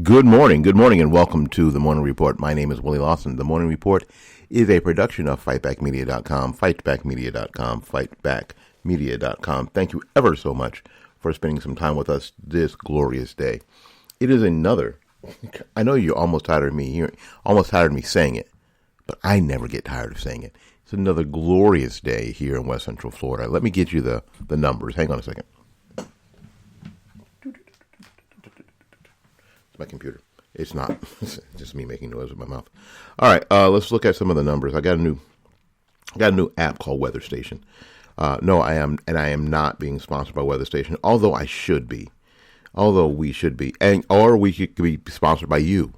Good morning, and welcome to the Morning Report. My name is Willie Lawson. The Morning Report is a production of FightBackMedia.com, FightBackMedia.com, FightBackMedia.com. Thank you ever so much for spending some time with us this glorious day. It is another, I know you're almost tired of me saying it, but I never get tired of saying it. It's another glorious day here in West Central Florida. Let me get you the numbers. Hang on a second. My computer. It's not. It's just me making noise with my mouth. All right, let's look at some of the numbers. I got a new app called Weather Station. No, I am not being sponsored by Weather Station, although I should be. Although we should be, or we could be sponsored by you.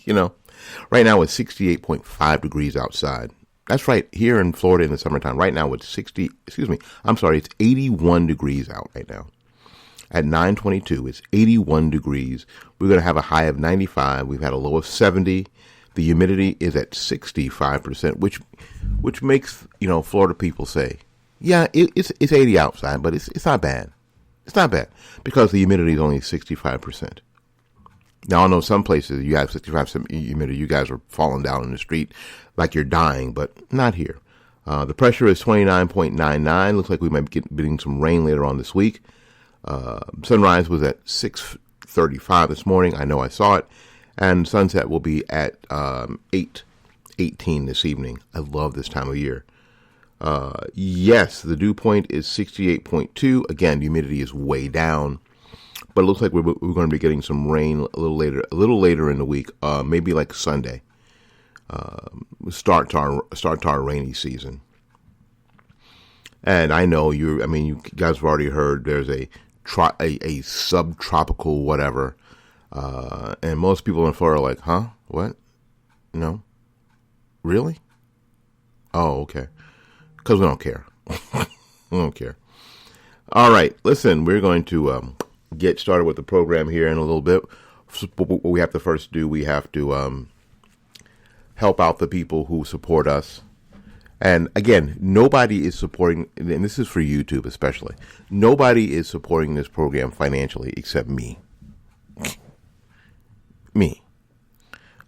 You know, right now it's 68.5 degrees outside. That's right, here in Florida in the summertime. Right now it's it's 81 degrees out right now. At 9:22, it's 81 degrees. We're going to have a high of 95. We've had a low of 70. The humidity is at 65%, which makes, Florida people say, yeah, it's 80 outside, but it's not bad. It's not bad because the humidity is only 65%. Now, I know some places you have 65% humidity. You guys are falling down in the street like you're dying, but not here. The pressure is 29.99. Looks like we might be getting some rain later on this week. Sunrise was at 6:35 this morning. I know I saw it. And sunset will be at 8:18 this evening. I love this time of year. Yes, the dew point is 68.2. Again, humidity is way down. But it looks like we're going to be getting some rain a little later in the week, maybe like Sunday. Start to our rainy season. And I know you guys have already heard there's a subtropical whatever. And most people in Florida are like, huh? What? No? Really? Oh, okay. Because we don't care. We don't care. All right. Listen, we're going to get started with the program here in a little bit. What we have to first do, we have to help out the people who support us. And again, nobody is supporting, and this is for YouTube especially, nobody is supporting this program financially except me. Me.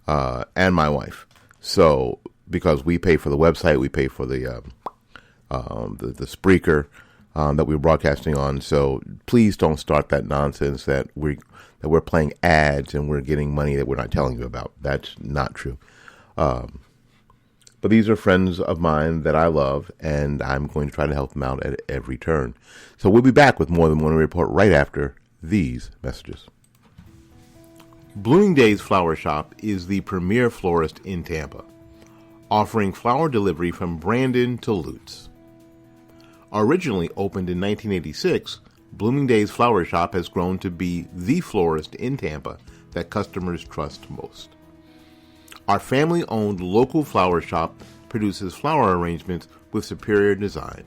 And my wife. So, because we pay for the website, we pay for the Spreaker that we're broadcasting on. So please don't start that nonsense that we're playing ads and we're getting money that we're not telling you about. That's not true. But these are friends of mine that I love, and I'm going to try to help them out at every turn. So we'll be back with more than Morning Report right after these messages. Bloomingdale's Flower Shop is the premier florist in Tampa, offering flower delivery from Brandon to Lutz. Originally opened in 1986, Bloomingdale's Flower Shop has grown to be the florist in Tampa that customers trust most. Our family-owned local flower shop produces flower arrangements with superior design.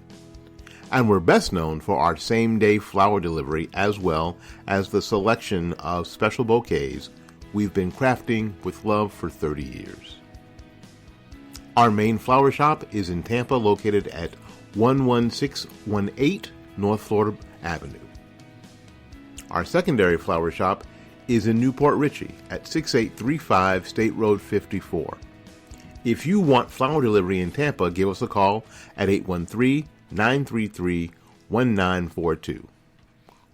And we're best known for our same-day flower delivery as well as the selection of special bouquets we've been crafting with love for 30 years. Our main flower shop is in Tampa, located at 11618 North Florida Avenue. Our secondary flower shop is in Newport Richey at 6835 State Road 54. If you want flower delivery in Tampa, give us a call at 813-933-1942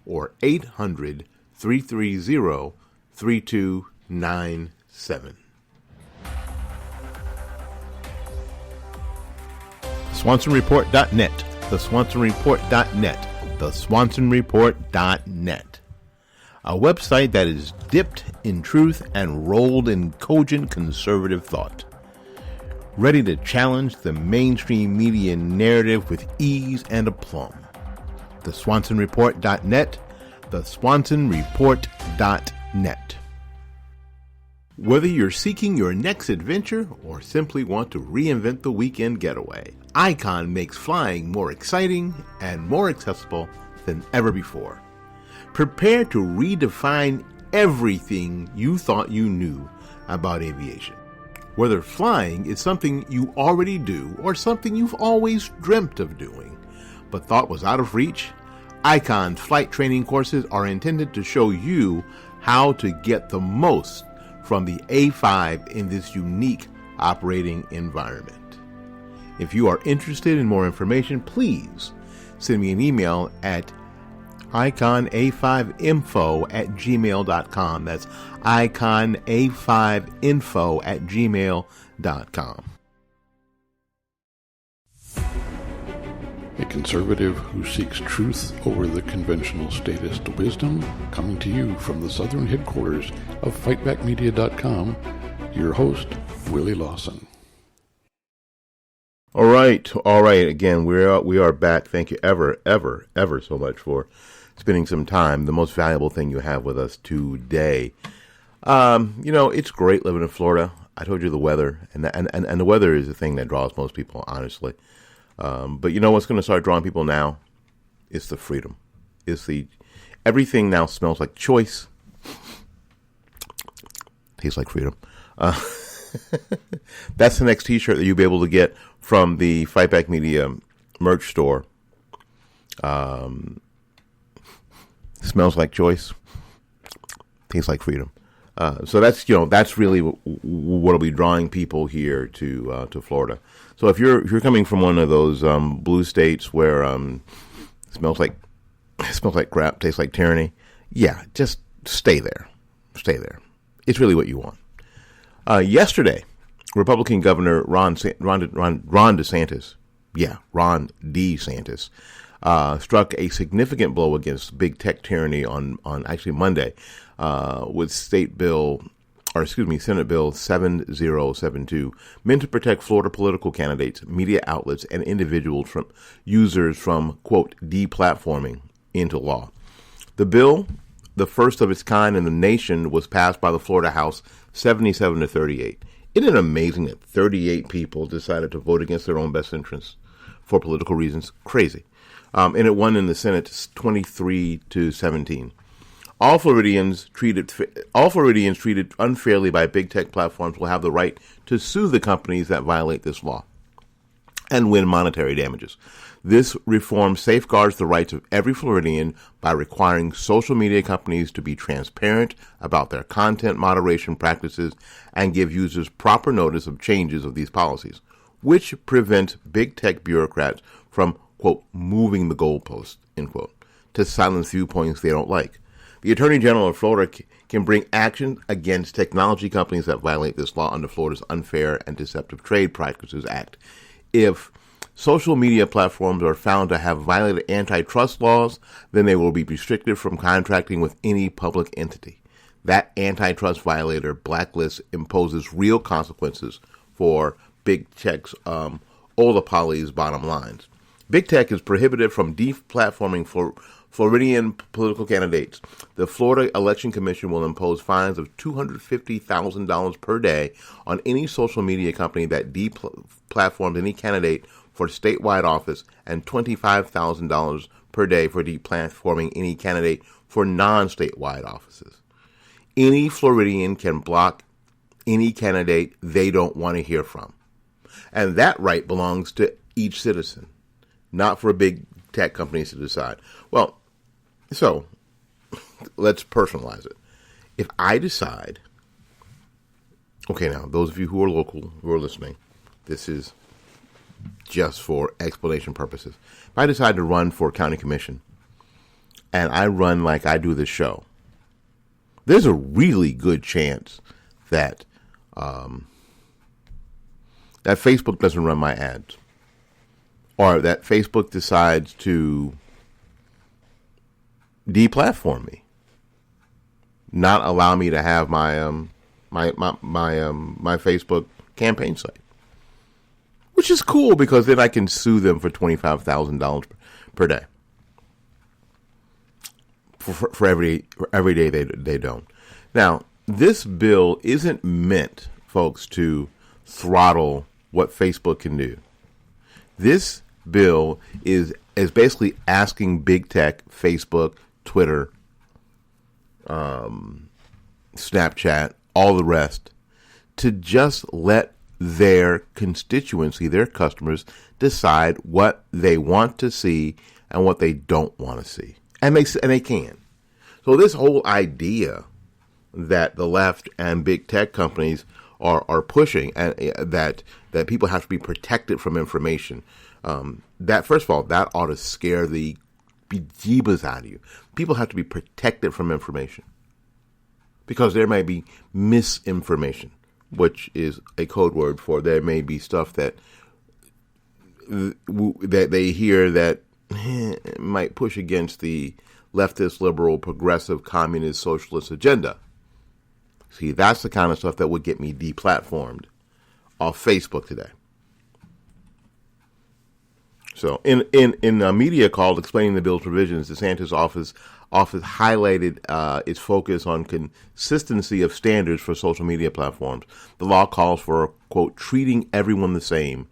or 800-330-3297. SwansonReport.net, TheSwansonReport.net, TheSwansonReport.net. A website that is dipped in truth and rolled in cogent conservative thought. Ready to challenge the mainstream media narrative with ease and aplomb. TheSwansonReport.net, TheSwansonReport.net. Whether you're seeking your next adventure or simply want to reinvent the weekend getaway, Icon makes flying more exciting and more accessible than ever before. Prepare to redefine everything you thought you knew about aviation. Whether flying is something you already do or something you've always dreamt of doing, but thought was out of reach, Icon's flight training courses are intended to show you how to get the most from the A5 in this unique operating environment. If you are interested in more information, please send me an email at iconA5info@gmail.com. That's iconA5info@gmail.com. A conservative who seeks truth over the conventional statist wisdom, coming to you from the southern headquarters of FightbackMedia.com, your host, Willie Lawson. All right. Again, we are back. Thank you ever so much for spending some time, the most valuable thing you have with us today. It's great living in Florida. I told you the weather, and the weather is the thing that draws most people, honestly. But you know what's going to start drawing people now? It's the freedom. Everything now smells like choice. Tastes like freedom. That's the next T-shirt that you'll be able to get from the Fight Back Media merch store. Smells like choice. Tastes like freedom. So that's really what'll be drawing people here to Florida. So if you're coming from one of those blue states where it smells like crap, tastes like tyranny, yeah, just stay there. It's really what you want. Yesterday, Republican Governor Ron DeSantis, struck a significant blow against big tech tyranny on actually Monday with Senate Bill 7072, meant to protect Florida political candidates, media outlets, and individuals from users from, quote, deplatforming into law. The bill, the first of its kind in the nation, was passed by the Florida House 77-38. Isn't it amazing that 38 people decided to vote against their own best interests for political reasons? Crazy. And it won in the Senate 23-17. All Floridians treated unfairly by big tech platforms will have the right to sue the companies that violate this law and win monetary damages. This reform safeguards the rights of every Floridian by requiring social media companies to be transparent about their content moderation practices and give users proper notice of changes of these policies, which prevents big tech bureaucrats from, quote, moving the goalposts, end quote, to silence viewpoints they don't like. The Attorney General of Florida can bring action against technology companies that violate this law under Florida's Unfair and Deceptive Trade Practices Act. If social media platforms are found to have violated antitrust laws, then they will be restricted from contracting with any public entity. That antitrust violator blacklist imposes real consequences for big tech's oligopolies' bottom lines. Big tech is prohibited from deplatforming for Floridian political candidates. The Florida Election Commission will impose fines of $250,000 per day on any social media company that deplatforms any candidate for statewide office and $25,000 per day for deplatforming any candidate for non-statewide offices. Any Floridian can block any candidate they don't want to hear from. And that right belongs to each citizen, not for big tech companies to decide. Well, so let's personalize it. If I decide, okay, now those of you who are local, who are listening, this is just for explanation purposes. If I decide to run for county commission and I run like I do this show, there's a really good chance that that Facebook doesn't run my ads, or that Facebook decides to deplatform me, not allow me to have my my Facebook campaign site, which is cool because then I can sue them for $25,000 per day for every day they don't. Now, this bill isn't meant, folks, to throttle what Facebook can do. This bill is basically asking big tech, Facebook, Twitter, Snapchat, all the rest, to just let their constituency, their customers, decide what they want to see and what they don't want to see. And they can. So this whole idea that the left and big tech companies are pushing, and that people have to be protected from information. That, first of all, that ought to scare the bejeebus out of you. People have to be protected from information because there may be misinformation, which is a code word for there may be stuff that they hear that might push against the leftist, liberal, progressive, communist, socialist agenda. See, that's the kind of stuff that would get me deplatformed off Facebook today. So in a media called Explaining the Bill's Provisions, DeSantis' office highlighted its focus on consistency of standards for social media platforms. The law calls for, quote, treating everyone the same,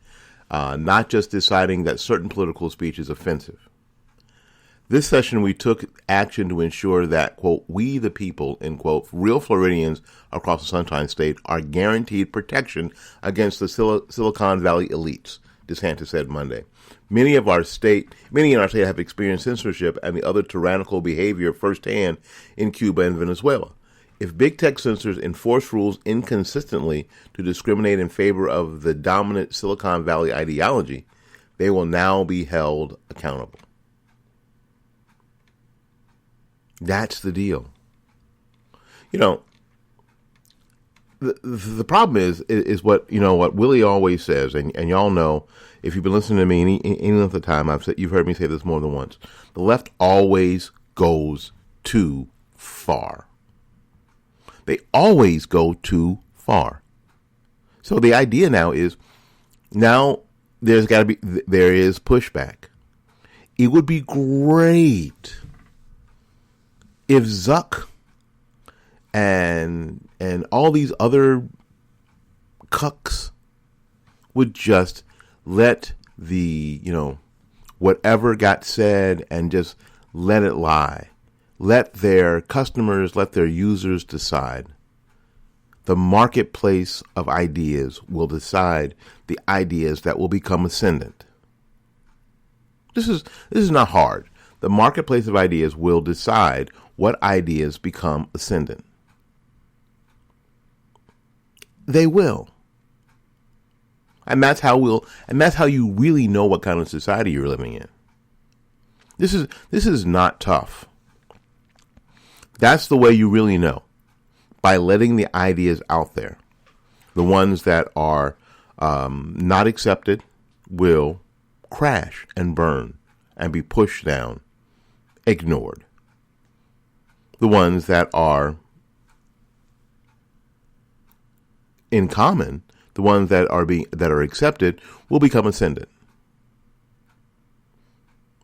not just deciding that certain political speech is offensive. This session, we took action to ensure that, quote, we the people, end quote, real Floridians across the Sunshine State are guaranteed protection against the Silicon Valley elites, DeSantis said Monday. Many in our state have experienced censorship and the other tyrannical behavior firsthand in Cuba and Venezuela. If big tech censors enforce rules inconsistently to discriminate in favor of the dominant Silicon Valley ideology, they will now be held accountable. That's the deal. You know, the problem is what Willie always says, and y'all know, if you've been listening to me any length of time, you've heard me say this more than once. The left always goes too far. They always go too far. So the idea now is there is pushback. It would be great if Zuck and all these other cucks would just let the, whatever got said and just let it lie. Let their customers, let their users decide. The marketplace of ideas will decide the ideas that will become ascendant. This is not hard. The marketplace of ideas will decide what ideas become ascendant. They will. And that's how you really know what kind of society you're living in. This is not tough. That's the way you really know. By letting the ideas out there. The ones that are not accepted will crash and burn and be pushed down, ignored. The ones that are in common, the ones that are accepted, will become ascendant.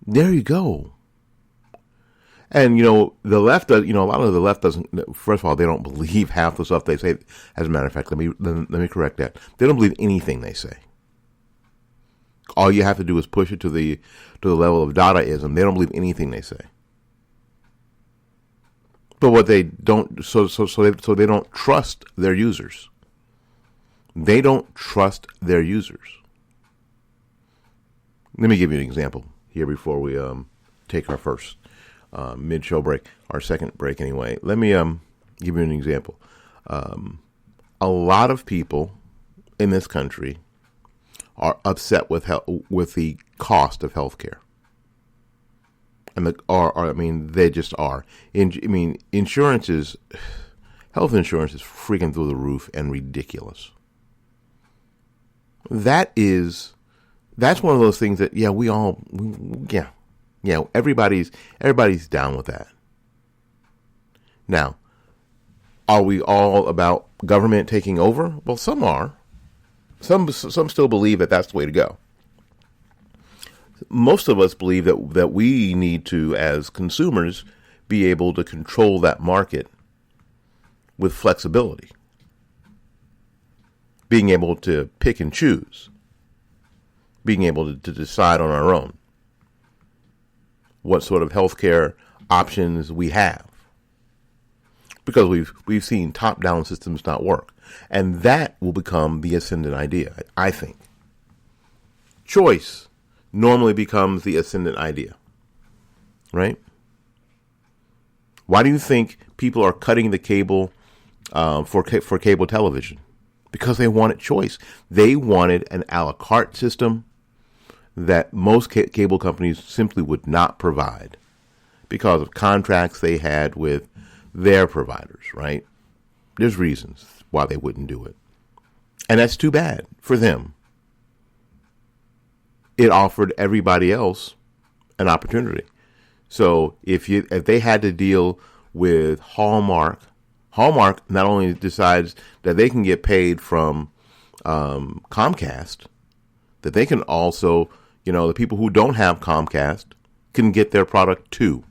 There you go. And, the left, a lot of the left doesn't, first of all, they don't believe half the stuff they say. As a matter of fact, let me correct that. They don't believe anything they say. All you have to do is push it to the level of Dadaism. They don't believe anything they say. But what they don't, so they don't trust their users. They don't trust their users. Let me give you an example here before we take our first mid-show break, our second break anyway. Let me give you an example. A lot of people in this country are upset with the cost of health care. And they just are. Health insurance is freaking through the roof and ridiculous. That's one of those things that, everybody's down with that. Now, are we all about government taking over? Well, some are. Some still believe that that's the way to go. Most of us believe that we need to, as consumers, be able to control that market with flexibility. Being able to pick and choose. Being able to decide on our own what sort of healthcare options we have. Because we've seen top-down systems not work. And that will become the ascendant idea, I think. Choice normally becomes the ascendant idea. Right? Why do you think people are cutting the cable for cable television because they wanted choice. They wanted an a la carte system that most cable companies simply would not provide because of contracts they had with their providers, right? There's reasons why they wouldn't do it. And that's too bad for them. It offered everybody else an opportunity. So if they had to deal with Hallmark not only decides that they can get paid from Comcast, that they can also, the people who don't have Comcast can get their product too.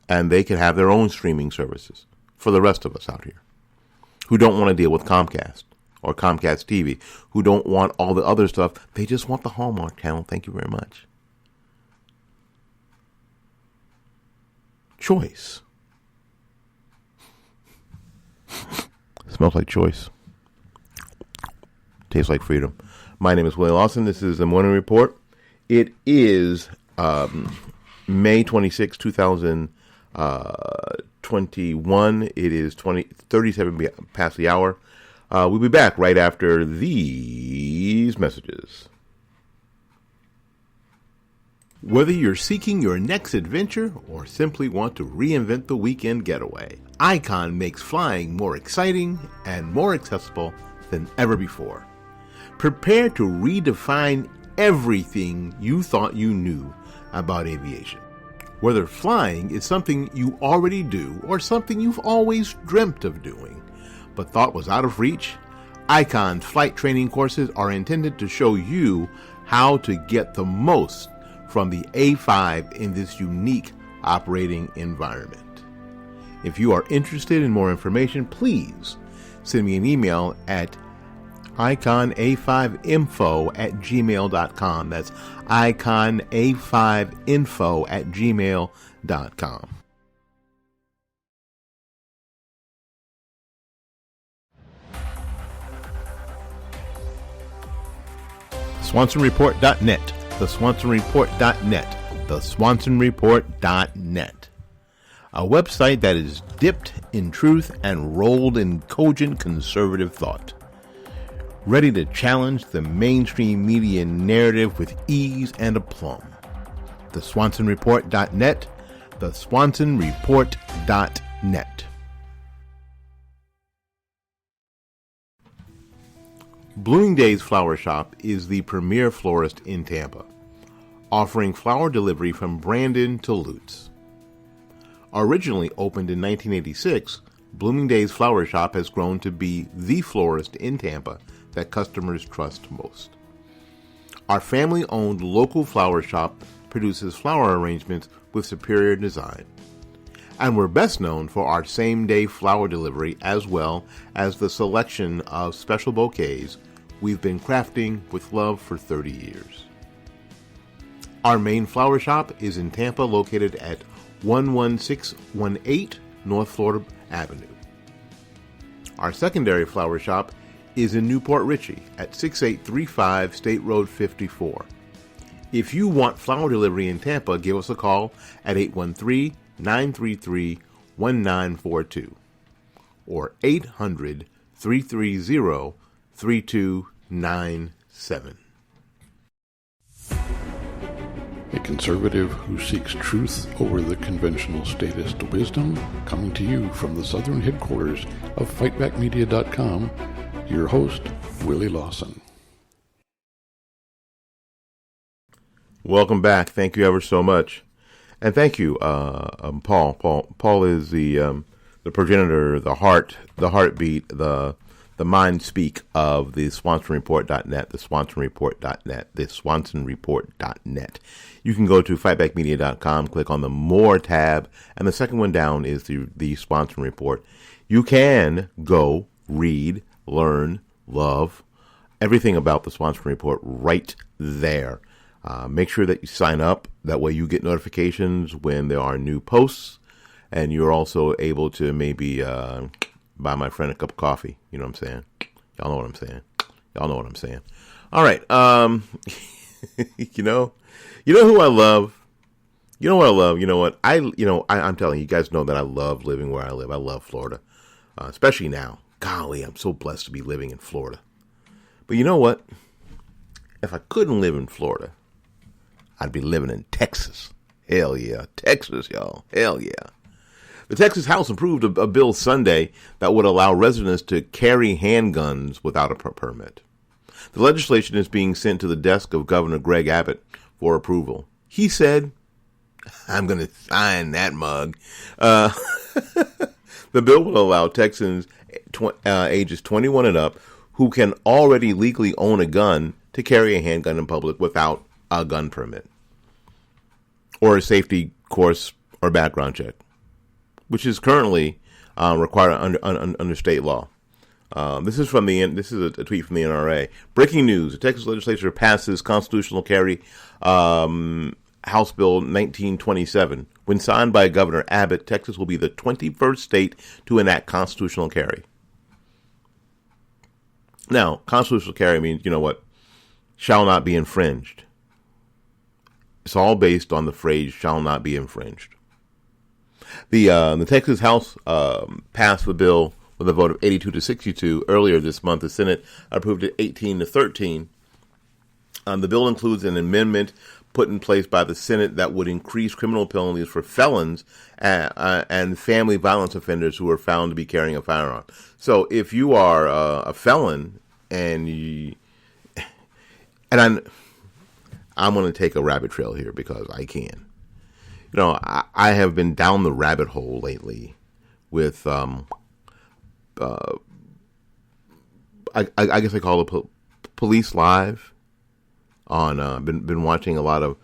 And they can have their own streaming services for the rest of us out here who don't want to deal with Comcast or Comcast TV, who don't want all the other stuff. They just want the Hallmark channel. Thank you very much. Choice. Smells like choice. Tastes like freedom. My name is Willie Lawson. This is the Morning Report. It is May 26, 2021. It is 37 past the hour. We'll be back right after these messages. Whether you're seeking your next adventure or simply want to reinvent the weekend getaway, Icon makes flying more exciting and more accessible than ever before. Prepare to redefine everything you thought you knew about aviation. Whether flying is something you already do or something you've always dreamt of doing but thought was out of reach, Icon's flight training courses are intended to show you how to get the most from the A5 in this unique operating environment. If you are interested in more information, please send me an email at iconA5info@gmail.com. That's iconA5info@gmail.com. SwansonReport.net. The SwansonReport.net. The SwansonReport.net. A website that is dipped in truth and rolled in cogent conservative thought. Ready to challenge the mainstream media narrative with ease and aplomb. The SwansonReport.net. The SwansonReport.net. Bloomingdale's Flower Shop is the premier florist in Tampa, offering flower delivery from Brandon to Lutz. Originally opened in 1986, Bloomingdale's Flower Shop has grown to be the florist in Tampa that customers trust most. Our family-owned local flower shop produces flower arrangements with superior design. And we're best known for our same-day flower delivery as well as the selection of special bouquets we've been crafting with love for 30 years. Our main flower shop is in Tampa, located at 11618 North Florida Avenue. Our secondary flower shop is in Newport Richey at 6835 State Road 54. If you want flower delivery in Tampa, give us a call at 813-933-1942 or 800-330-3297. A conservative who seeks truth over the conventional statist wisdom, coming to you from the southern headquarters of FightbackMedia.com, your host, Willie Lawson. Welcome back. Thank you ever so much. And thank you, Paul. Paul is the progenitor, the heartbeat, the mind speak of the SwansonReport.net, the SwansonReport.net, the SwansonReport.net. You can go to FightbackMedia.com, click on the More tab, and the second one down is the Swanson Report. You can go read, learn, love everything about the Swanson Report right there. Make sure that you sign up. That way you get notifications when there are new posts, and you're also able to maybe buy my friend a cup of coffee. You know what I'm saying? Y'all know what I'm saying. Y'all know what I'm saying. All right. You know who I love? You know what I love? You know what? I'm telling you, you guys know that I love living where I live. I love Florida, especially now. Golly, I'm so blessed to be living in Florida. But you know what? If I couldn't live in Florida, I'd be living in Texas. Hell yeah. Texas, y'all. Hell yeah. The Texas House approved a bill Sunday that would allow residents to carry handguns without a permit. The legislation is being sent to the desk of Governor Greg Abbott for approval. He said, I'm going to sign that mug. The bill will allow Texans ages 21 and up who can already legally own a gun to carry a handgun in public without a gun permit or a safety course or background check, which is currently required under state law. This is a tweet from the NRA. Breaking news: the Texas legislature passes constitutional carry House Bill 1927. When signed by Governor Abbott, Texas will be the 21st state to enact constitutional carry. Now, constitutional carry means, you know what, shall not be infringed. It's all based on the phrase shall not be infringed. The Texas House passed the bill with a vote of 82 to 62 earlier this month. The Senate approved it 18 to 13. The bill includes an amendment put in place by the Senate that would increase criminal penalties for felons and family violence offenders who are found to be carrying a firearm. So if you are a felon and I'm going to take a rabbit trail here because I can. You know, I have been down the rabbit hole lately with I guess I call it Police Live. Been watching a lot of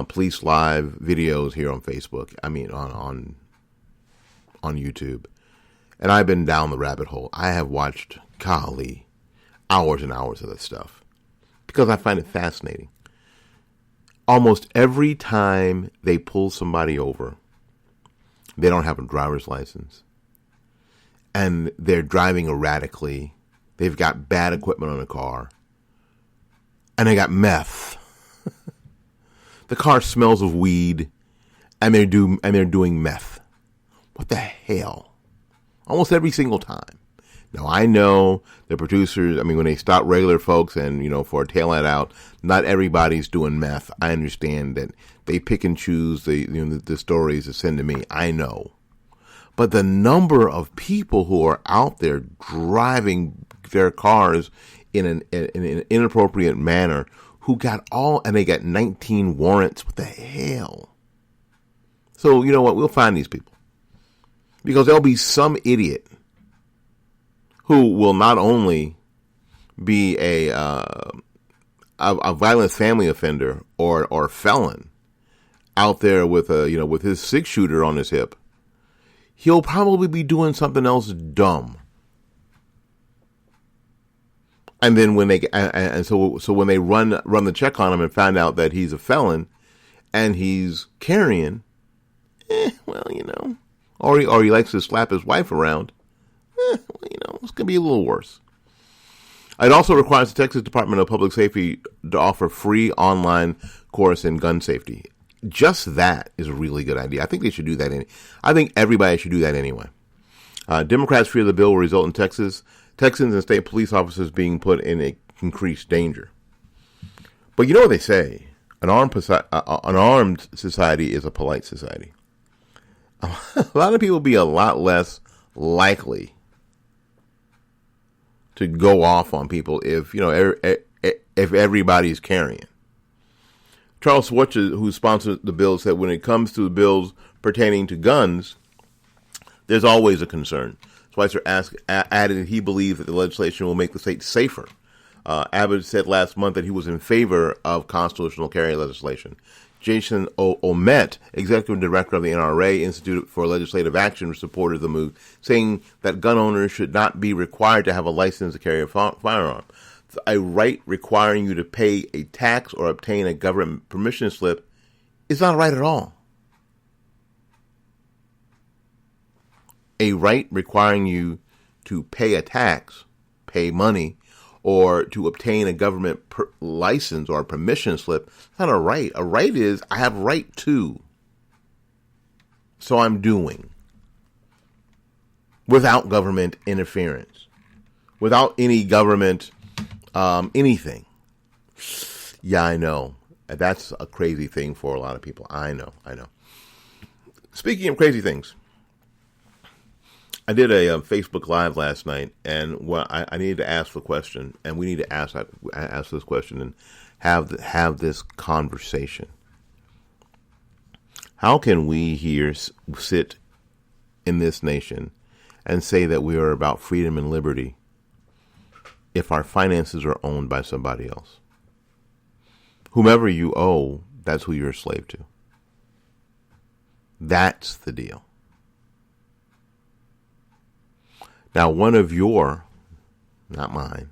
Police Live videos here on Facebook. I mean on YouTube, and I've been down the rabbit hole. I have watched, golly, hours and hours of this stuff because I find it fascinating. Almost every time they pull somebody over, they don't have a driver's license, and they're driving erratically. They've got bad equipment on the car. And they got meth. The car smells of weed, and they're doing meth. What the hell? Almost every single time. Now I know the producers. I mean, when they stop regular folks, and for a tail light out, not everybody's doing meth. I understand that they pick and choose the stories to send to me. I know, but the number of people who are out there driving their cars in an inappropriate manner, who got they got 19 warrants. What the hell? So you know what? We'll find these people because there'll be some idiot who will not only be a violent family offender or felon out there with with his 6-shooter on his hip. He'll probably be doing something else dumb. And then when so when they run the check on him and find out that he's a felon and he's carrying, or he likes to slap his wife around, it's gonna be a little worse. It also requires the Texas Department of Public Safety to offer free online course in gun safety. Just that is a really good idea. I think they should do that. I think everybody should do that anyway. Democrats fear the bill will result in Texans and state police officers being put in increased danger. But you know what they say? An armed society is a polite society. A lot of people will be a lot less likely to go off on people if everybody's carrying. Charles Schwartz, who sponsored the bill, said when it comes to the bills pertaining to guns, there's always a concern. Schweitzer added he believes that the legislation will make the state safer. Abbott said last month that he was in favor of constitutional carry legislation. Jason Omet, executive director of the NRA Institute for Legislative Action, supported the move, saying that gun owners should not be required to have a license to carry a firearm. A right requiring you to pay a tax or obtain a government permission slip is not right at all. A right requiring you to pay a tax, pay money, or to obtain a government license or a permission slip, it's not a right. A right is, I have right to. So I'm doing without government interference, without any government anything. Yeah, I know. That's a crazy thing for a lot of people. I know. Speaking of crazy things, I did a Facebook Live last night, and I needed to ask the question, and we need to ask this question and have this conversation. How can we here sit in this nation and say that we are about freedom and liberty if our finances are owned by somebody else? Whomever you owe, that's who you're a slave to. That's the deal. Now, one of your, not mine,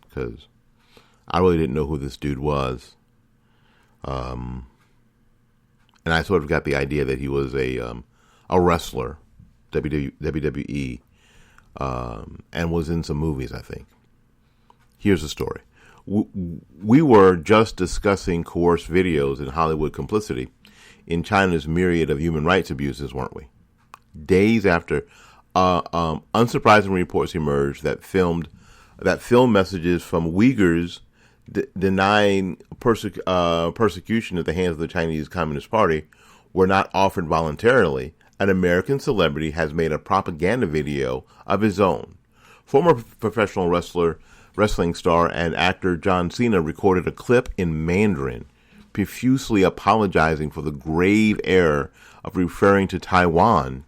because I really didn't know who this dude was, and I sort of got the idea that he was a wrestler, WWE, and was in some movies, I think. Here's the story. We were just discussing coerced videos and Hollywood complicity in China's myriad of human rights abuses, weren't we? Days after unsurprising reports emerged that film messages from Uyghurs denying persecution at the hands of the Chinese Communist Party were not offered voluntarily, an American celebrity has made a propaganda video of his own. Former professional wrestling star and actor John Cena recorded a clip in Mandarin, profusely apologizing for the grave error of referring to Taiwan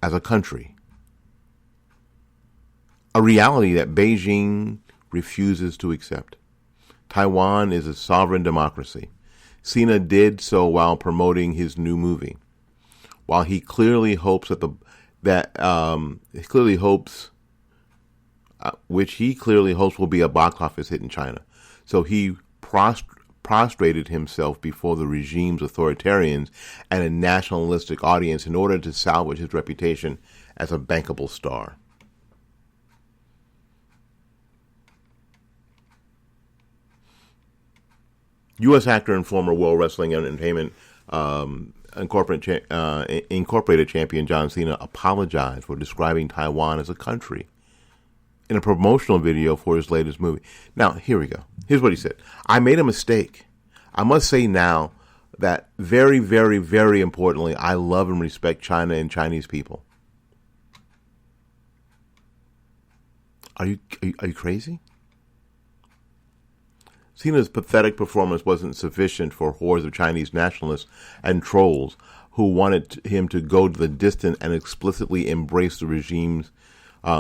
as a country, a reality that Beijing refuses to accept. Taiwan is a sovereign democracy. Cena did so while promoting his new movie. While he clearly hopes which he clearly hopes will be a box office hit in China. So he prostrated himself before the regime's authoritarians and a nationalistic audience in order to salvage his reputation as a bankable star. U.S. actor and former World Wrestling Entertainment Incorporated champion John Cena apologized for describing Taiwan as a country in a promotional video for his latest movie. Now, here we go. Here's what he said. I made a mistake. I must say now that very, very, very importantly, I love and respect China and Chinese people. Are you crazy? Cena's pathetic performance wasn't sufficient for hordes of Chinese nationalists and trolls who wanted him to go to the distant and explicitly embrace the regime's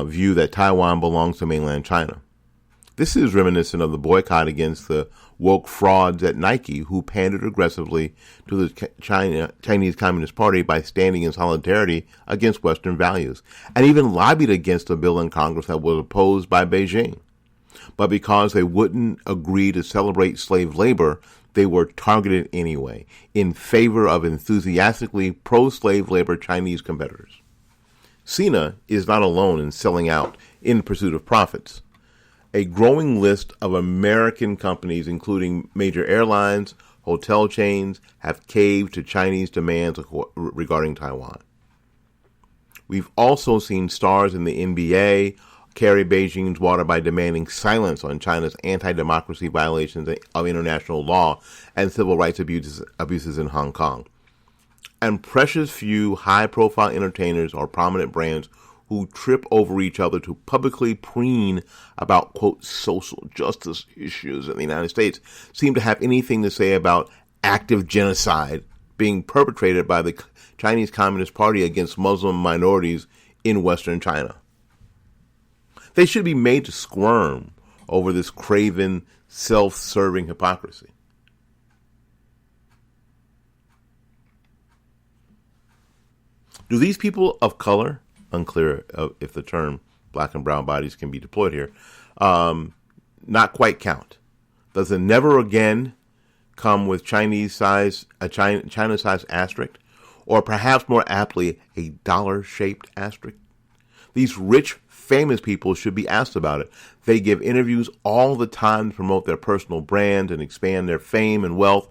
view that Taiwan belongs to mainland China. This is reminiscent of the boycott against the woke frauds at Nike who pandered aggressively to the Chinese Communist Party by standing in solidarity against Western values, and even lobbied against a bill in Congress that was opposed by Beijing. But because they wouldn't agree to celebrate slave labor, they were targeted anyway, in favor of enthusiastically pro-slave labor Chinese competitors. Cena is not alone in selling out in pursuit of profits. A growing list of American companies, including major airlines, hotel chains, have caved to Chinese demands regarding Taiwan. We've also seen stars in the NBA carry Beijing's water by demanding silence on China's anti-democracy violations of international law and civil rights abuses in Hong Kong. And precious few high-profile entertainers or prominent brands who trip over each other to publicly preen about, quote, social justice issues in the United States seem to have anything to say about active genocide being perpetrated by the Chinese Communist Party against Muslim minorities in Western China. They should be made to squirm over this craven, self-serving hypocrisy. Do these people of color, unclear if the term black and brown bodies can be deployed here, not quite count? Does the never again come with China-sized asterisk, or perhaps more aptly, a dollar-shaped asterisk? These rich, famous people should be asked about it. They give interviews all the time to promote their personal brand and expand their fame and wealth.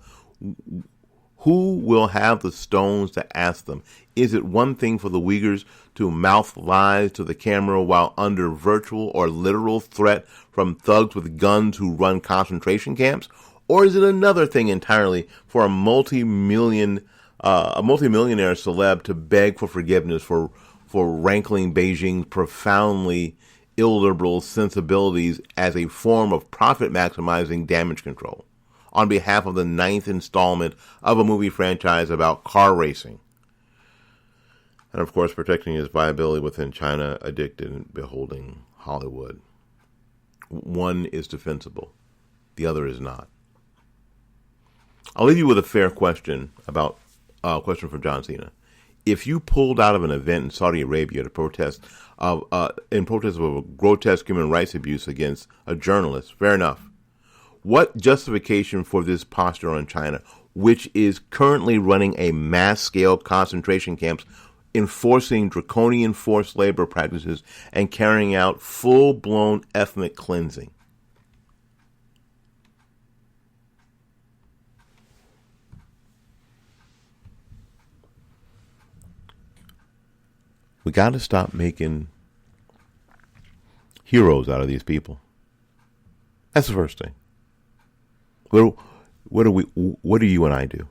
Who will have the stones to ask them? Is it one thing for the Uyghurs to mouth lies to the camera while under virtual or literal threat from thugs with guns who run concentration camps? Or is it another thing entirely for a multi-millionaire celeb to beg for forgiveness for rankling Beijing's profoundly illiberal sensibilities as a form of profit-maximizing damage control on behalf of the 9th installment of a movie franchise about car racing? And, of course, protecting his viability within China, addicted and beholding Hollywood. One is defensible. The other is not. I'll leave you with a fair question about a question from John Cena. If you pulled out of an event in Saudi Arabia to protest of a grotesque human rights abuse against a journalist, fair enough. What justification for this posture on China, which is currently running a mass-scale concentration camps, enforcing draconian forced labor practices, and carrying out full-blown ethnic cleansing? We got to stop making heroes out of these people. That's the first thing. What do you and I do?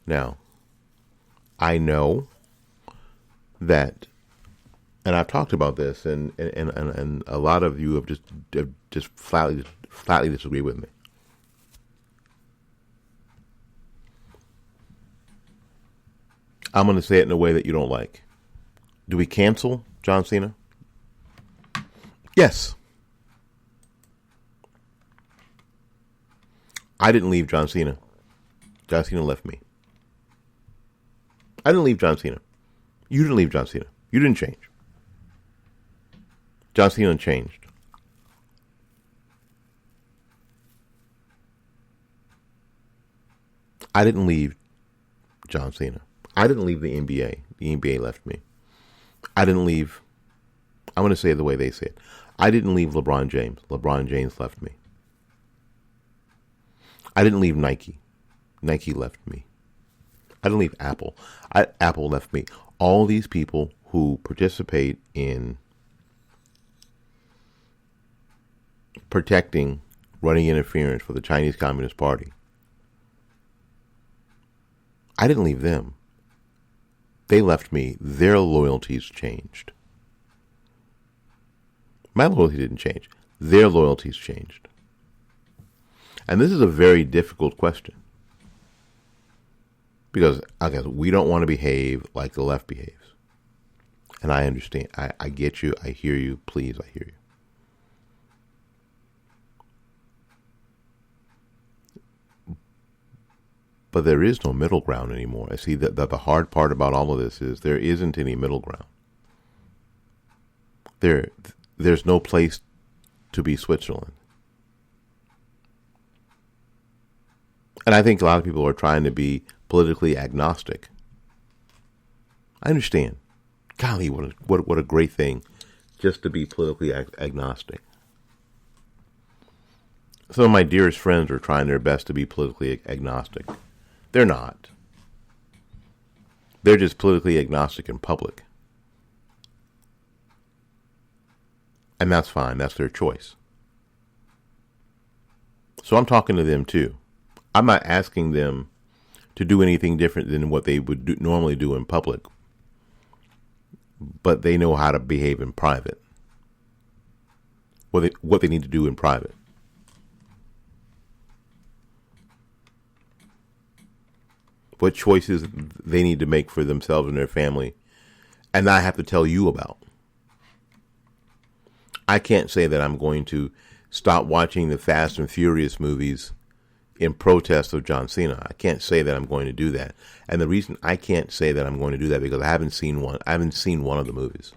Now, I know that, and I've talked about this, and a lot of you have just flatly disagree with me. I'm going to say it in a way that you don't like. Do we cancel John Cena? Yes. I didn't leave John Cena. John Cena left me. I didn't leave John Cena. You didn't leave John Cena. You didn't change. John Cena changed. I didn't leave John Cena. I didn't leave the NBA. The NBA left me. I didn't leave. I'm going to say it the way they say it. I didn't leave LeBron James. LeBron James left me. I didn't leave Nike. Nike left me. I didn't leave Apple. Apple left me. All these people who participate in protecting running interference for the Chinese Communist Party, I didn't leave them. They left me. Their loyalties changed. My loyalty didn't change. Their loyalties changed. And this is a very difficult question. Because, okay, we don't want to behave like the left behaves. And I understand. I get you. I hear you. Please, I hear you. But there is no middle ground anymore. I see that the hard part about all of this is there isn't any middle ground. There's no place to be Switzerland. And I think a lot of people are trying to be politically agnostic. I understand. Golly, what a great thing just to be politically agnostic. Some of my dearest friends are trying their best to be politically agnostic. They're not. They're just politically agnostic in public. And that's fine. That's their choice. So I'm talking to them too. I'm not asking them to do anything different than what they would normally do in public. But they know how to behave in private. What they need to do in private. What choices they need to make for themselves and their family, and I have to tell you about. I can't say that I'm going to stop watching the Fast and Furious movies in protest of John Cena. I can't say that I'm going to do that. And the reason I can't say that I'm going to do that because I haven't seen one. I haven't seen one of the movies.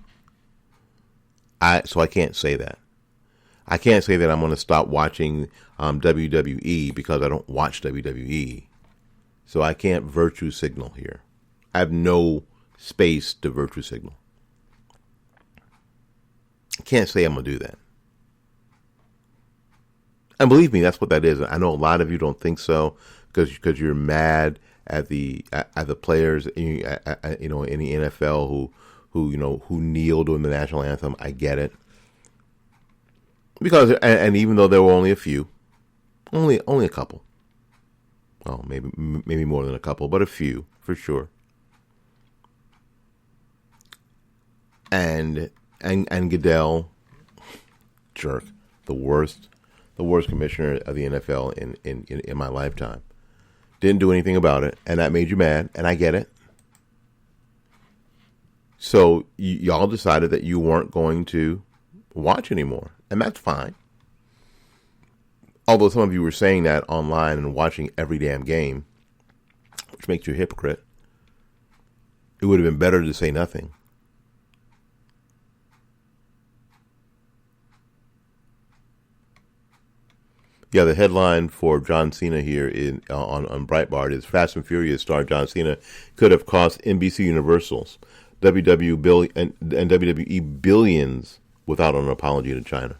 So I can't say that. I can't say that I'm going to stop watching WWE because I don't watch WWE. So I can't virtue signal here. I have no space to virtue signal. I can't say I'm going to do that. And believe me, that's what that is. I know a lot of you don't think so because you're mad at the players, in the NFL who kneel during the national anthem. I get it. Because and even though there were only a few, only a couple. Oh, maybe more than a couple, but a few for sure. And Goodell, jerk, the worst commissioner of the NFL in my lifetime, didn't do anything about it, and that made you mad, and I get it. So y'all decided that you weren't going to watch anymore, and that's fine. Although some of you were saying that online and watching every damn game, which makes you a hypocrite, it would have been better to say nothing. Yeah, the headline for John Cena here on Breitbart is Fast and Furious star John Cena could have cost NBC Universal's WWE billions without an apology to China.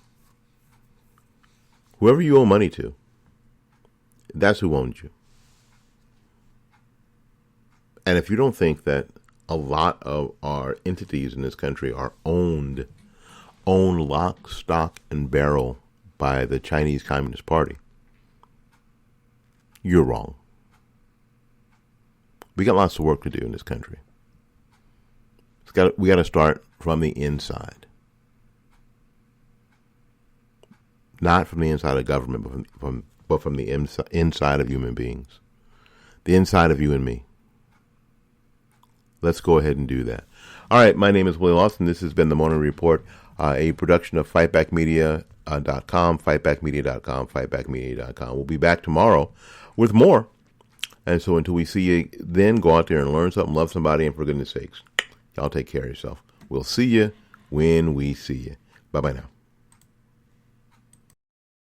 Whoever you owe money to, that's who owns you. And if you don't think that a lot of our entities in this country are owned lock, stock, and barrel by the Chinese Communist Party, you're wrong. We got lots of work to do in this country. We got to start from the inside. Not from the inside of government, but from the inside of human beings. The inside of you and me. Let's go ahead and do that. All right, my name is Willie Lawson. This has been the Morning Report, a production of fightbackmedia.com, fightbackmedia.com. We'll be back tomorrow with more. And so until we see you then, go out there and learn something, love somebody, and for goodness sakes, y'all take care of yourself. We'll see you when we see you. Bye-bye now.